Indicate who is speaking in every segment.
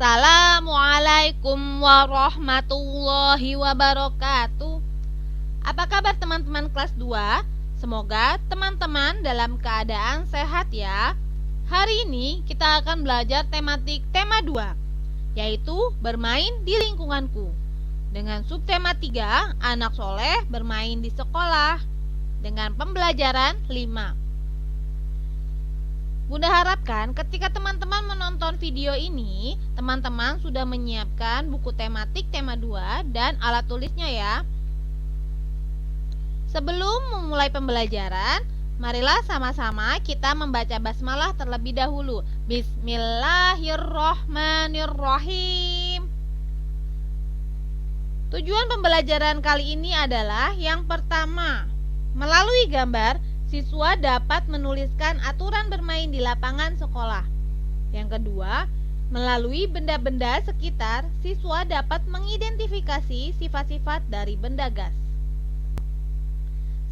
Speaker 1: Assalamualaikum warahmatullahi wabarakatuh. Apa kabar teman-teman kelas 2? Semoga teman-teman dalam keadaan sehat ya. Hari ini kita akan belajar tematik tema 2, yaitu bermain di lingkunganku. Dengan subtema 3, anak soleh bermain di sekolah, dengan pembelajaran 5. Bunda harapkan ketika teman-teman menonton video ini, teman-teman sudah menyiapkan buku tematik tema 2 dan alat tulisnya ya. Sebelum memulai pembelajaran, marilah sama-sama kita membaca basmalah terlebih dahulu. Bismillahirrohmanirrohim. Tujuan pembelajaran kali ini adalah yang pertama, melalui gambar, siswa dapat menuliskan aturan bermain di lapangan sekolah. Yang kedua, melalui benda-benda sekitar, siswa dapat mengidentifikasi sifat-sifat dari benda gas.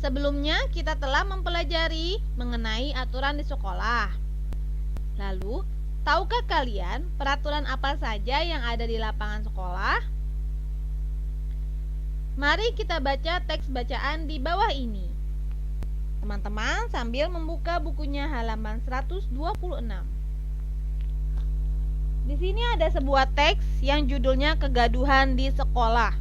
Speaker 1: Sebelumnya, kita telah mempelajari mengenai aturan di sekolah. Lalu, tahukah kalian peraturan apa saja yang ada di lapangan sekolah? Mari kita baca teks bacaan di bawah ini. Teman-teman sambil membuka bukunya halaman 126. Di sini ada sebuah teks yang judulnya Kegaduhan di Sekolah.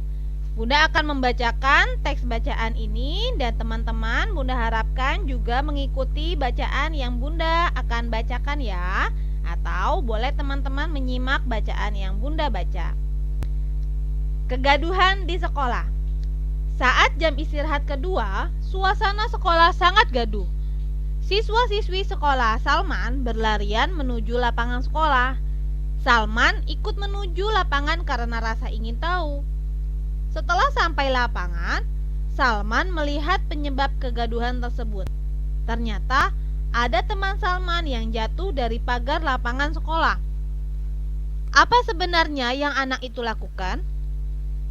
Speaker 1: Bunda akan membacakan teks bacaan ini dan teman-teman Bunda harapkan juga mengikuti bacaan yang Bunda akan bacakan ya. Atau boleh teman-teman menyimak bacaan yang Bunda baca. Kegaduhan di sekolah. Saat jam istirahat kedua, suasana sekolah sangat gaduh. Siswa-siswi sekolah Salman berlarian menuju lapangan sekolah. Salman ikut menuju lapangan karena rasa ingin tahu. Setelah sampai lapangan, Salman melihat penyebab kegaduhan tersebut. Ternyata ada teman Salman yang jatuh dari pagar lapangan sekolah. Apa sebenarnya yang anak itu lakukan?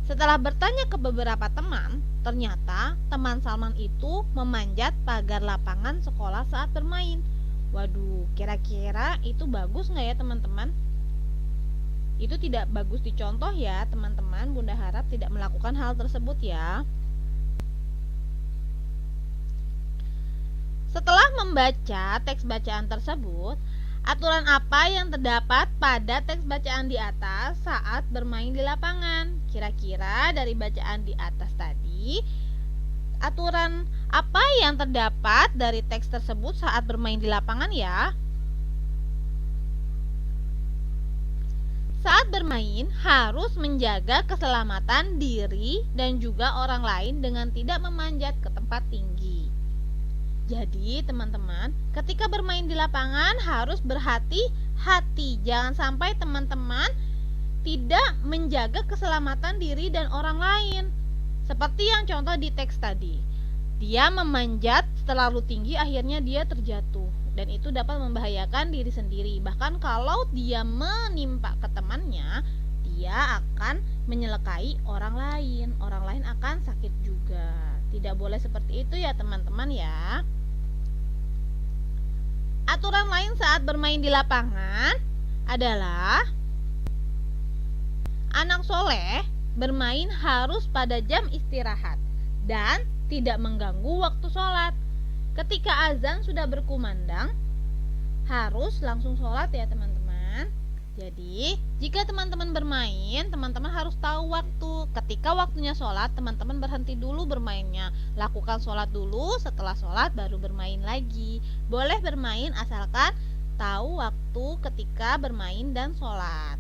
Speaker 1: Setelah bertanya ke beberapa teman, ternyata teman Salman itu memanjat pagar lapangan sekolah saat bermain. Waduh, kira-kira itu bagus nggak ya teman-teman? Itu tidak bagus dicontoh ya teman-teman. Bunda harap tidak melakukan hal tersebut ya. Setelah membaca teks bacaan tersebut, aturan apa yang terdapat pada teks bacaan di atas saat bermain di lapangan? Kira-kira dari bacaan di atas tadi, aturan apa yang terdapat dari teks tersebut saat bermain di lapangan ya? Saat bermain harus menjaga keselamatan diri dan juga orang lain dengan tidak memanjat ke tempat tinggi. Jadi teman-teman, ketika bermain di lapangan harus berhati-hati. Jangan sampai teman-teman tidak menjaga keselamatan diri dan orang lain. Seperti yang contoh di teks tadi. Dia memanjat terlalu tinggi, akhirnya dia terjatuh. Dan itu dapat membahayakan diri sendiri. Bahkan kalau dia menimpa ke temannya, dia akan menyelekai orang lain. Orang lain akan sakit juga. Tidak boleh seperti itu ya teman-teman ya. Aturan lain saat bermain di lapangan adalah anak soleh bermain harus pada jam istirahat dan tidak mengganggu waktu sholat. Ketika azan sudah berkumandang, harus langsung sholat ya teman-teman. Jadi, jika teman-teman bermain, teman-teman harus tahu waktu. Ketika waktunya sholat, teman-teman berhenti dulu bermainnya. Lakukan sholat dulu, setelah sholat baru bermain lagi. Boleh bermain asalkan tahu waktu ketika bermain dan sholat.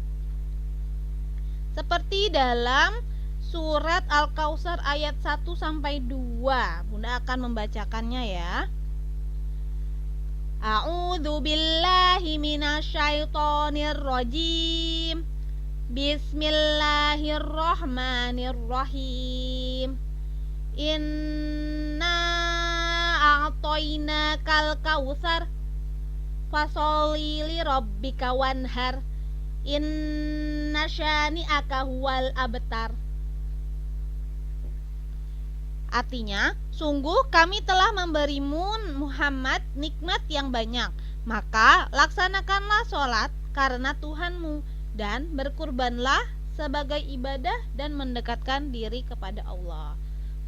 Speaker 1: Seperti dalam surat Al-Kautsar ayat 1-2. Bunda akan membacakannya ya. A'udzu billahi minasyaitonir rajim. Bismillahirrahmanirrahim. Inna a'tainakal kautsar fasholli li rabbika wanhar. Inna syani'aka huwal abtar. Artinya, sungguh kami telah memberimu Muhammad nikmat yang banyak, maka laksanakanlah sholat karena Tuhanmu. dan berkurbanlah sebagai ibadah dan mendekatkan diri kepada Allah.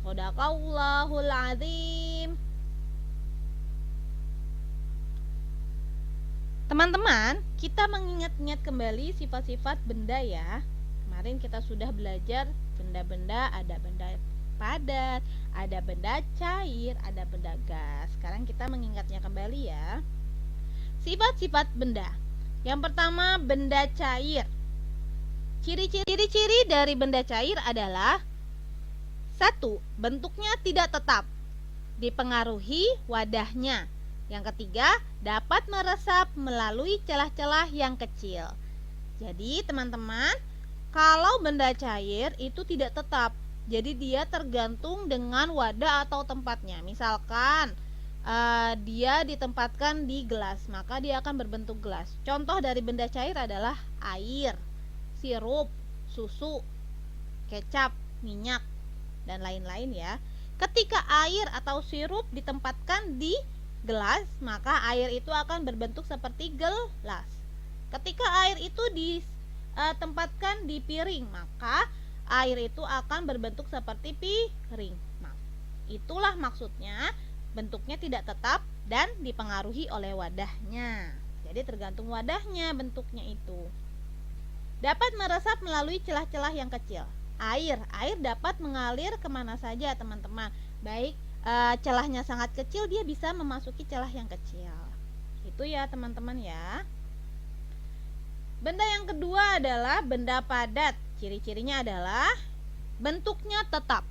Speaker 1: Shadaqallahul azim. Teman-teman, kita mengingat-ingat kembali sifat-sifat benda ya. Kemarin kita sudah belajar benda-benda, ada benda padat, ada benda cair, ada benda gas. Sekarang kita mengingatnya kembali ya. Sifat-sifat benda. Yang pertama, benda cair. Ciri-ciri dari benda cair adalah: 1. Bentuknya tidak tetap, dipengaruhi wadahnya. Yang ketiga, dapat meresap melalui celah-celah yang kecil. Jadi teman-teman, kalau benda cair itu tidak tetap, jadi dia tergantung dengan wadah atau tempatnya. Misalkan dia ditempatkan di gelas, maka dia akan berbentuk gelas. Contoh dari benda cair adalah air, sirup, susu, kecap, minyak, dan lain-lain ya. Ketika air atau sirup ditempatkan di gelas, maka air itu akan berbentuk seperti gelas. Ketika air itu ditempatkan di piring, maka air itu akan berbentuk seperti piring. Nah, itulah maksudnya bentuknya tidak tetap dan dipengaruhi oleh wadahnya. Jadi tergantung wadahnya bentuknya itu. Dapat meresap melalui celah-celah yang kecil. Air dapat mengalir kemana saja teman-teman. Baik celahnya sangat kecil, dia bisa memasuki celah yang kecil. Itu ya teman-teman ya. Benda yang kedua adalah benda padat. Ciri-cirinya adalah bentuknya tetap.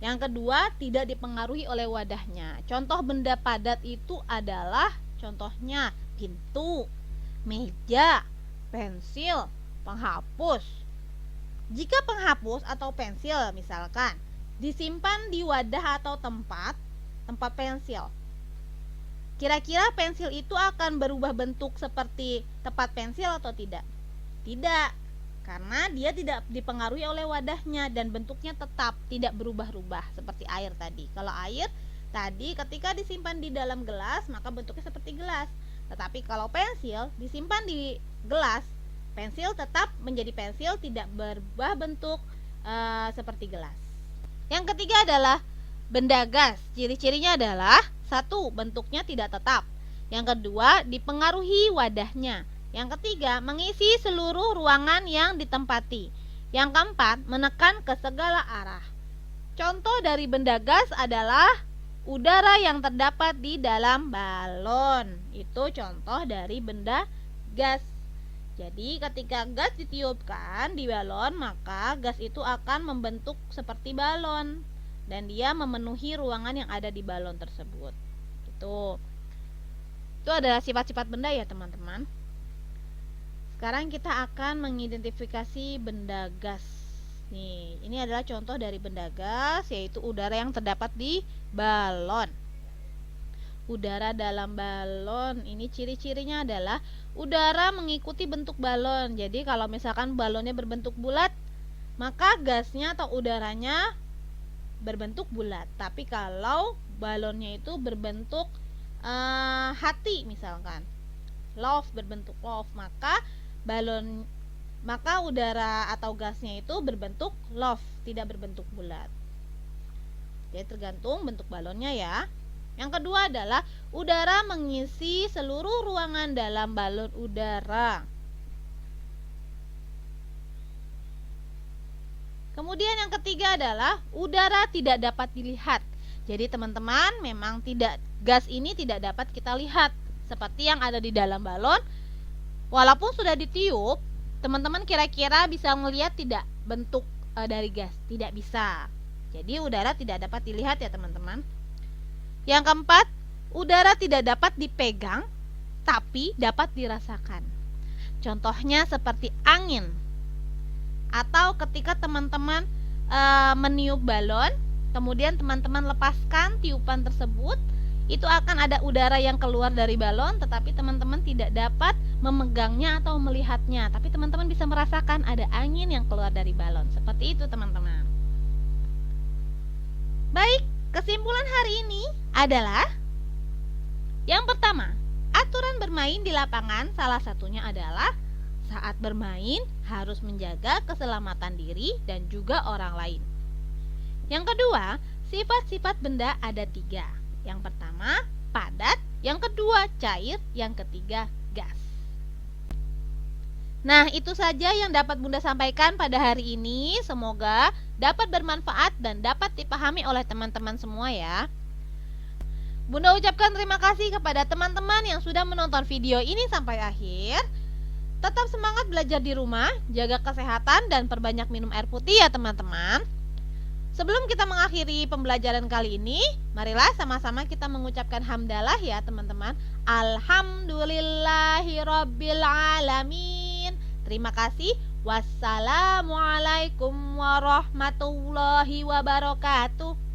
Speaker 1: Yang kedua, tidak dipengaruhi oleh wadahnya. Contoh benda padat itu adalah contohnya pintu, meja, pensil, penghapus. Jika penghapus atau pensil misalkan disimpan di wadah atau tempat pensil, kira-kira pensil itu akan berubah bentuk seperti tempat pensil atau tidak? Tidak, karena dia tidak dipengaruhi oleh wadahnya dan bentuknya tetap, tidak berubah-ubah seperti air tadi. Kalau air tadi ketika disimpan di dalam gelas, maka bentuknya seperti gelas. Tetapi kalau pensil disimpan di gelas, pensil tetap menjadi pensil, tidak berubah bentuk seperti gelas. Yang ketiga adalah benda gas. Ciri-cirinya adalah: 1. Bentuknya tidak tetap. Yang kedua, dipengaruhi wadahnya. Yang ketiga, mengisi seluruh ruangan yang ditempati. Yang keempat, menekan ke segala arah. Contoh dari benda gas adalah udara yang terdapat di dalam balon. Itu contoh dari benda gas. Jadi ketika gas ditiupkan di balon, maka gas itu akan membentuk seperti balon dan dia memenuhi ruangan yang ada di balon tersebut. Itu adalah sifat-sifat benda ya teman-teman. Sekarang kita akan mengidentifikasi benda gas. Nih, ini adalah contoh dari benda gas, yaitu udara yang terdapat di balon. Udara dalam balon ini ciri-cirinya adalah udara mengikuti bentuk balon. Jadi kalau misalkan balonnya berbentuk bulat, maka gasnya atau udaranya berbentuk bulat. Tapi kalau balonnya itu berbentuk hati misalkan, love, berbentuk love, maka udara atau gasnya itu berbentuk love, tidak berbentuk bulat. Jadi tergantung bentuk balonnya ya. Yang kedua adalah udara mengisi seluruh ruangan dalam balon udara. Kemudian yang ketiga adalah udara tidak dapat dilihat. Jadi teman-teman, memang gas ini tidak dapat kita lihat seperti yang ada di dalam balon. Walaupun sudah ditiup, teman-teman kira-kira bisa melihat tidak bentuk dari gas? Tidak bisa. Jadi udara tidak dapat dilihat ya teman-teman. Yang keempat, udara tidak dapat dipegang tapi dapat dirasakan. Contohnya seperti angin. Atau ketika teman-teman meniup balon, kemudian teman-teman lepaskan tiupan tersebut, itu akan ada udara yang keluar dari balon, tetapi teman-teman tidak dapat memegangnya atau melihatnya, tapi teman-teman bisa merasakan ada angin yang keluar dari balon. Seperti itu teman-teman. Baik, kesimpulan hari ini adalah: yang pertama, aturan bermain di lapangan salah satunya adalah: Saat bermain, harus menjaga keselamatan diri dan juga orang lain. Yang kedua, sifat-sifat benda ada 3. Yang pertama, padat. Yang kedua, cair. Yang ketiga, gas. Nah, itu saja yang dapat Bunda sampaikan pada hari ini. Semoga dapat bermanfaat dan dapat dipahami oleh teman-teman semua ya. Bunda ucapkan terima kasih kepada teman-teman yang sudah menonton video ini sampai akhir. Tetap semangat belajar di rumah, jaga kesehatan dan perbanyak minum air putih ya teman-teman. Sebelum kita mengakhiri pembelajaran kali ini, marilah sama-sama kita mengucapkan hamdalah ya teman-teman. Alhamdulillahirabbil alamin. Terima kasih. Wassalamualaikum warahmatullahi wabarakatuh.